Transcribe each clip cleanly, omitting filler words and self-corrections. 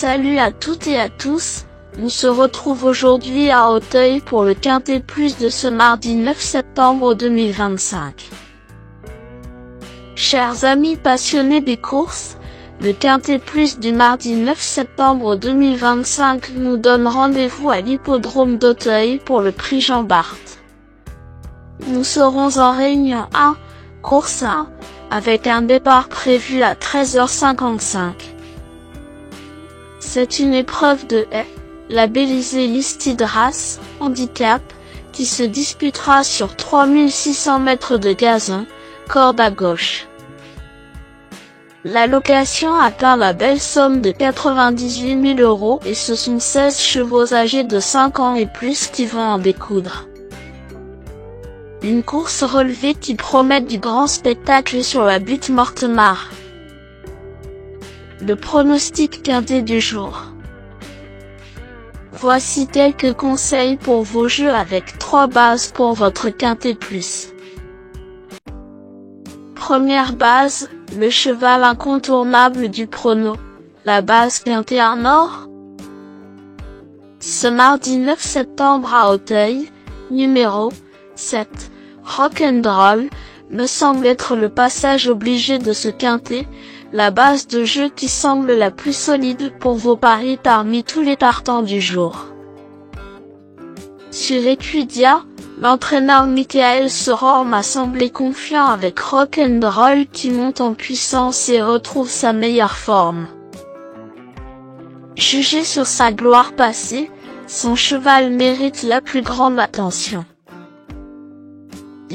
Salut à toutes et à tous, on se retrouve aujourd'hui à Auteuil pour le Quintet Plus de ce mardi 9 septembre 2025. Chers amis passionnés des courses, le Quintet Plus du mardi 9 septembre 2025 nous donne rendez-vous à l'hippodrome d'Auteuil pour le prix Jean Bart. Nous serons en réunion 1, course 1, avec un départ prévu à 13h55. C'est une épreuve de haie, la Bélysée Listed Race, handicap, qui se disputera sur 3600 mètres de gazon, corde à gauche. La location atteint la belle somme de 98 000 € et ce sont 16 chevaux âgés de 5 ans et plus qui vont en découdre. Une course relevée qui promet du grand spectacle sur la butte Mortemart. Le pronostic quintet du jour. Voici quelques conseils pour vos jeux avec 3 bases pour votre quintet plus. Première base, le cheval incontournable du prono, la base quintet en or. Ce mardi 9 septembre à Auteuil, numéro 7, Rock'n'Roll, me semble être le passage obligé de ce quintet, la base de jeu qui semble la plus solide pour vos paris parmi tous les partants du jour. Sur Equidia, l'entraîneur Michael Soron m'a semblé confiant avec Rock'n'Roll qui monte en puissance et retrouve sa meilleure forme. Jugé sur sa gloire passée, son cheval mérite la plus grande attention.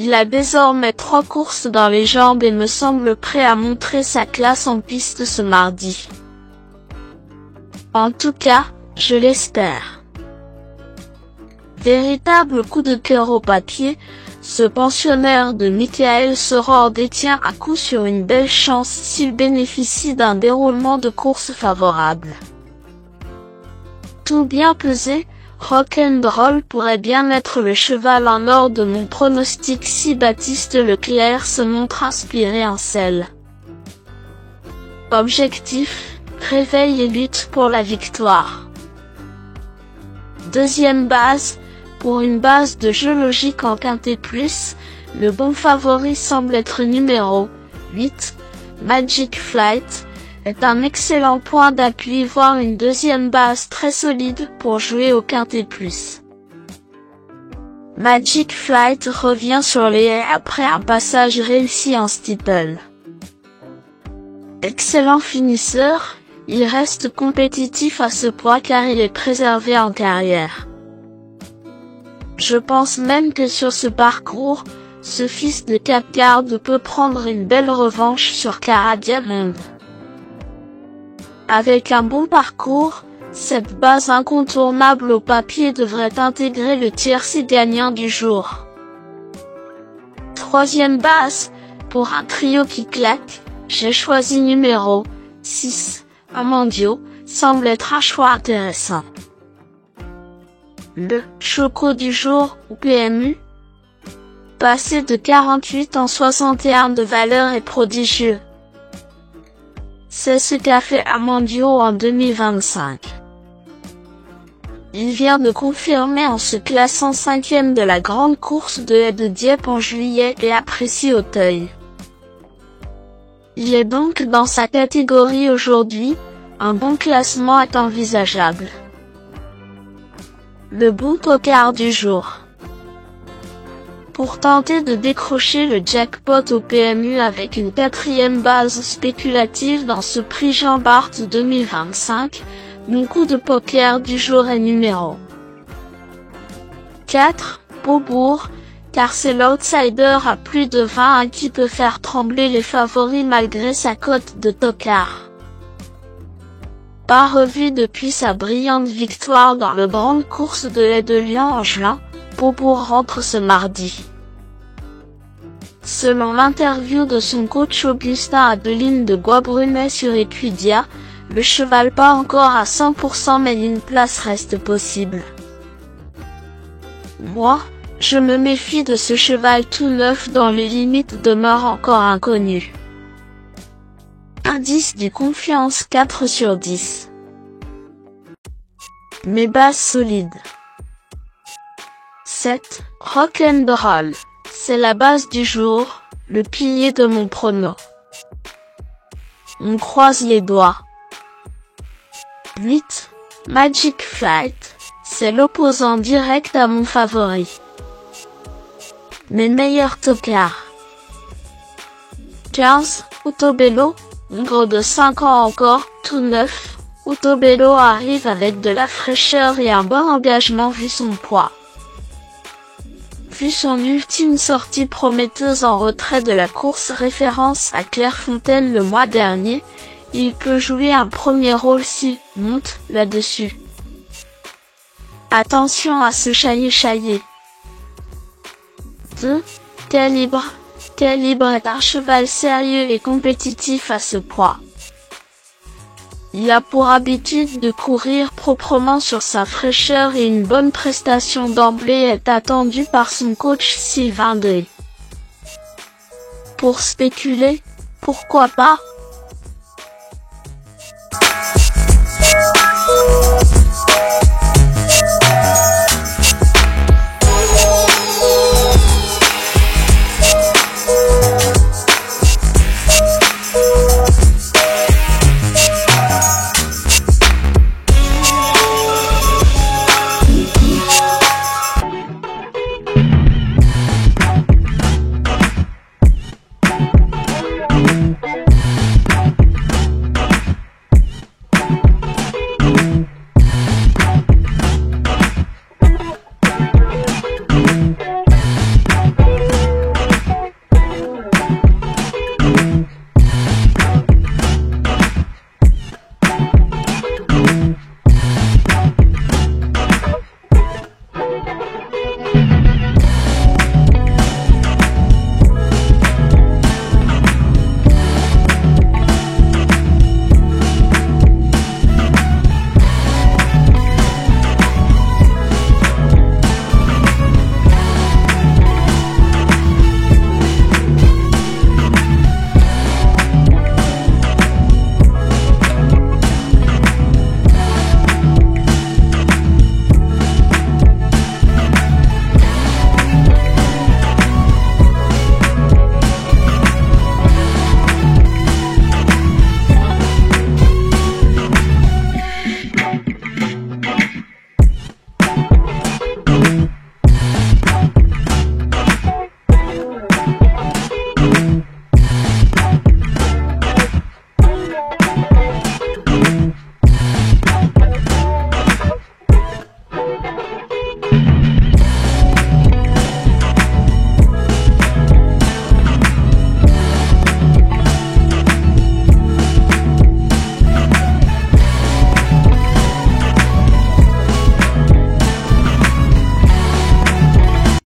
Il a désormais 3 courses dans les jambes et me semble prêt à montrer sa classe en piste ce mardi. En tout cas, je l'espère. Véritable coup de cœur au papier, ce pensionnaire de Michael Soron détient à coup sûr une belle chance s'il bénéficie d'un déroulement de course favorable. Tout bien pesé, Rock'n'Roll pourrait bien être le cheval en or de mon pronostic si Baptiste Leclerc se montre inspiré en selle. Objectif, réveil et lutte pour la victoire. Deuxième base, pour une base de jeu logique en quintet plus, le bon favori semble être numéro 8, Magic Flight, est un excellent point d'appui voire une deuxième base très solide pour jouer au quintet plus. Magic Flight revient sur les haies après un passage réussi en steeple. Excellent finisseur, il reste compétitif à ce point car il est préservé en carrière. Je pense même que sur ce parcours, ce fils de Capgarde peut prendre une belle revanche sur Cara Diamond. Avec un bon parcours, cette base incontournable au papier devrait intégrer le tiercé gagnant du jour. Troisième base, pour un trio qui claque, j'ai choisi numéro 6, Amandio, semble être un choix intéressant. Le choco du jour, ou PMU, passé de 48 en 61 de valeur est prodigieux. C'est ce qu'a fait Amandio en 2025. Il vient de confirmer en se classant 5e de la grande course de haie de Dieppe en juillet et apprécie Auteuil. Il est donc dans sa catégorie aujourd'hui, un bon classement est envisageable. Le bon tocard du jour. Pour tenter de décrocher le jackpot au PMU avec une 4e base spéculative dans ce prix Jean Bart 2025, mon coup de poker du jour est numéro 4, Beaubourg, car c'est l'outsider à plus de 20 qui peut faire trembler les favoris malgré sa cote de tocard. Pas revu depuis sa brillante victoire dans le grande course de haie de Lyon en juin, Beaubourg rentre ce mardi. Selon l'interview de son coach Augustin Adeline de Bois-Brunet sur Equidia, le cheval pas encore à 100% mais une place reste possible. Moi, je me méfie de ce cheval tout neuf dont les limites demeurent encore inconnues. Indice du confiance 4 sur 10. Mes bases solides. 7. Rock'n'roll. C'est la base du jour, le pilier de mon prono. On croise les doigts. 8. Magic Flight. C'est l'opposant direct à mon favori. Mes meilleurs tocards. 15. Autobello. Gros de 5 ans encore, tout neuf. Autobello arrive avec de la fraîcheur et un bon engagement vu son poids. Vu son ultime sortie prometteuse en retrait de la course référence à Clairefontaine le mois dernier, il peut jouer un premier rôle s'il monte là-dessus. Attention à ce chaillé. 2. Calibre. Calibre est un cheval sérieux et compétitif à ce poids. Il a pour habitude de courir proprement sur sa fraîcheur et une bonne prestation d'emblée est attendue par son coach Sylvain Day. Pour spéculer, pourquoi pas,